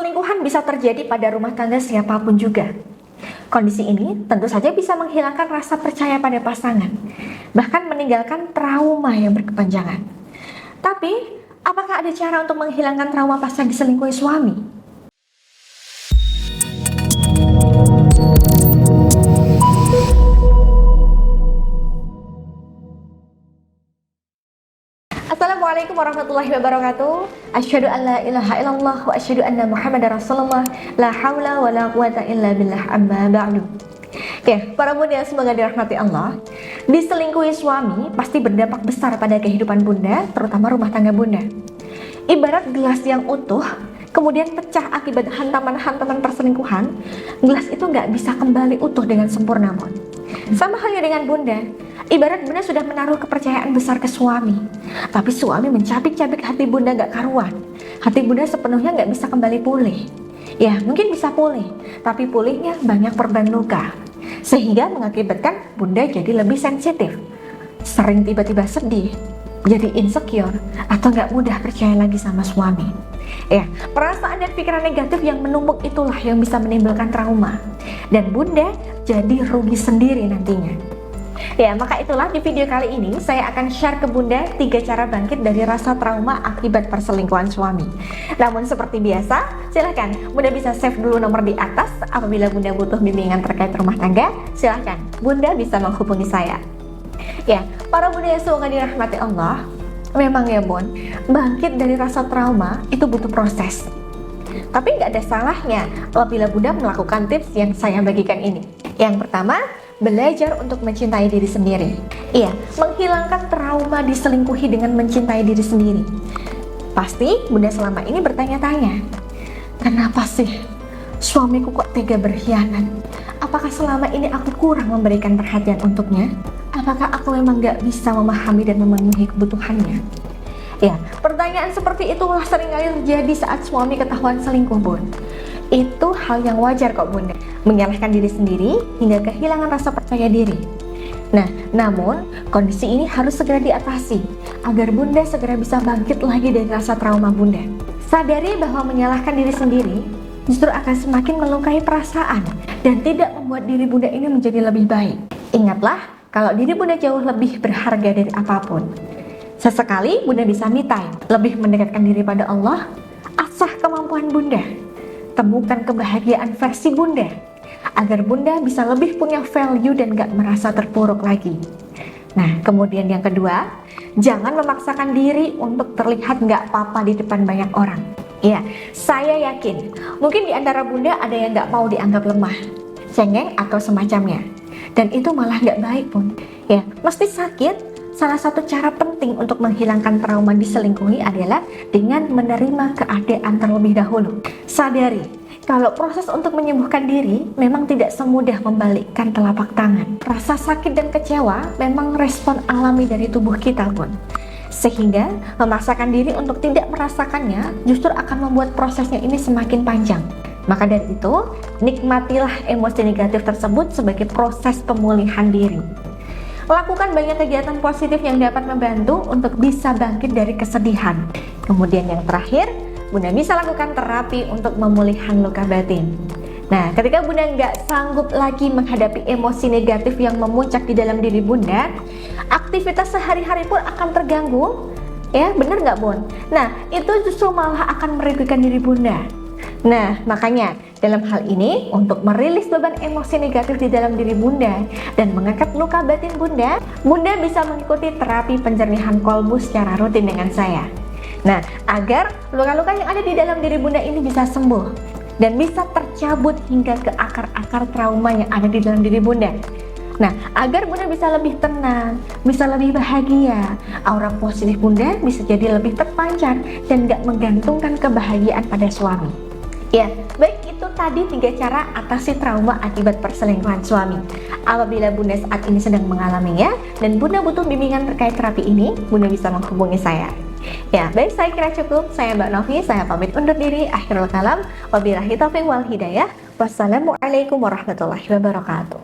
Perselingkuhan bisa terjadi pada rumah tangga siapapun juga. Kondisi ini tentu saja bisa menghilangkan rasa percaya pada pasangan, bahkan meninggalkan trauma yang berkepanjangan. Tapi, apakah ada cara untuk menghilangkan trauma pasca diselingkuhi suami? Assalamualaikum warahmatullahi wabarakatuh. Asyhadu an la ilaha illallah wa asyhadu anna Muhammadar Rasulullah. La haula wa la quwata illa billah, amma ba'du. Oke, para bunda semoga dirahmati Allah. Diselingkuhi suami pasti berdampak besar pada kehidupan bunda, terutama rumah tangga bunda. Ibarat gelas yang utuh kemudian pecah akibat hantaman-hantaman perselingkuhan, gelas itu nggak bisa kembali utuh dengan sempurna, Bun. Sama halnya dengan bunda, ibarat bunda sudah menaruh kepercayaan besar ke suami, tapi suami mencabik-cabik hati bunda nggak karuan. Hati bunda sepenuhnya nggak bisa kembali pulih. Ya, mungkin bisa pulih, tapi pulihnya banyak korban luka, sehingga mengakibatkan bunda jadi lebih sensitif, sering tiba-tiba sedih, jadi insecure, atau nggak mudah percaya lagi sama suami. Ya, perasaan dan pikiran negatif yang menumpuk itulah yang bisa menimbulkan trauma, dan bunda jadi rugi sendiri nantinya. Ya, maka itulah di video kali ini saya akan share ke bunda 3 cara bangkit dari rasa trauma akibat perselingkuhan suami. Namun seperti biasa, silahkan bunda bisa save dulu nomor di atas. Apabila bunda butuh bimbingan terkait rumah tangga, silahkan bunda bisa menghubungi saya. Ya, para bunda yang semoga dirahmati Allah, memang ya bun, bangkit dari rasa trauma itu butuh proses. Tapi nggak ada salahnya apabila bunda melakukan tips yang saya bagikan ini. Yang pertama, belajar untuk mencintai diri sendiri. Iya, menghilangkan trauma diselingkuhi dengan mencintai diri sendiri. Pasti bunda selama ini bertanya-tanya, kenapa sih suamiku kok tega berkhianat? Apakah selama ini aku kurang memberikan perhatian untuknya? Apakah aku memang gak bisa memahami dan memenuhi kebutuhannya? Ya, pertanyaan seperti itulah seringkali terjadi saat suami ketahuan selingkuh, bun. Itu hal yang wajar kok bunda, menyalahkan diri sendiri hingga kehilangan rasa percaya diri. Nah, namun kondisi ini harus segera diatasi agar bunda segera bisa bangkit lagi dari rasa trauma bunda. Sadari bahwa menyalahkan diri sendiri justru akan semakin melukai perasaan dan tidak membuat diri bunda ini menjadi lebih baik. Ingatlah, kalau diri bunda jauh lebih berharga dari apapun. Sesekali bunda bisa me time, lebih mendekatkan diri pada Allah, asah kemampuan bunda. Temukan kebahagiaan versi bunda, agar bunda bisa lebih punya value dan gak merasa terpuruk lagi. Nah, kemudian yang kedua, jangan memaksakan diri untuk terlihat gak apa-apa di depan banyak orang. Ya, saya yakin, mungkin di antara bunda ada yang gak mau dianggap lemah, cengeng atau semacamnya. Dan itu malah gak baik pun. Ya, mesti sakit. Salah satu cara penting untuk menghilangkan trauma diselingkuhi adalah dengan menerima keadaan terlebih dahulu. Sadari, kalau proses untuk menyembuhkan diri memang tidak semudah membalikkan telapak tangan. Rasa sakit dan kecewa memang respon alami dari tubuh kita pun. Sehingga memaksakan diri untuk tidak merasakannya justru akan membuat prosesnya ini semakin panjang. Maka dari itu, nikmatilah emosi negatif tersebut sebagai proses pemulihan diri. Lakukan banyak kegiatan positif yang dapat membantu untuk bisa bangkit dari kesedihan. Kemudian yang terakhir, bunda bisa lakukan terapi untuk memulihkan luka batin. Nah, ketika bunda nggak sanggup lagi menghadapi emosi negatif yang memuncak di dalam diri bunda, aktivitas sehari-hari pun akan terganggu. Ya, bener nggak bun? Nah, itu justru malah akan merugikan diri bunda. Nah, makanya dalam hal ini untuk merilis beban emosi negatif di dalam diri bunda dan mengangkat luka batin bunda, bunda bisa mengikuti terapi penjernihan kolbu secara rutin dengan saya. Nah, agar luka-luka yang ada di dalam diri bunda ini bisa sembuh dan bisa tercabut hingga ke akar-akar trauma yang ada di dalam diri bunda. Nah, agar bunda bisa lebih tenang, bisa lebih bahagia, aura positif bunda bisa jadi lebih terpancar dan gak menggantungkan kebahagiaan pada suami. Ya, baik itu tadi 3 cara atasi trauma akibat perselingkuhan suami. Apabila bunda saat ini sedang mengalaminya dan bunda butuh bimbingan terkait terapi ini, bunda bisa menghubungi saya. Ya, baik, saya kira cukup. Saya Mbak Novi, saya pamit undur diri. Akhirul kalam, wabillahi taufiq wal hidayah. Wassalamualaikum warahmatullahi wabarakatuh.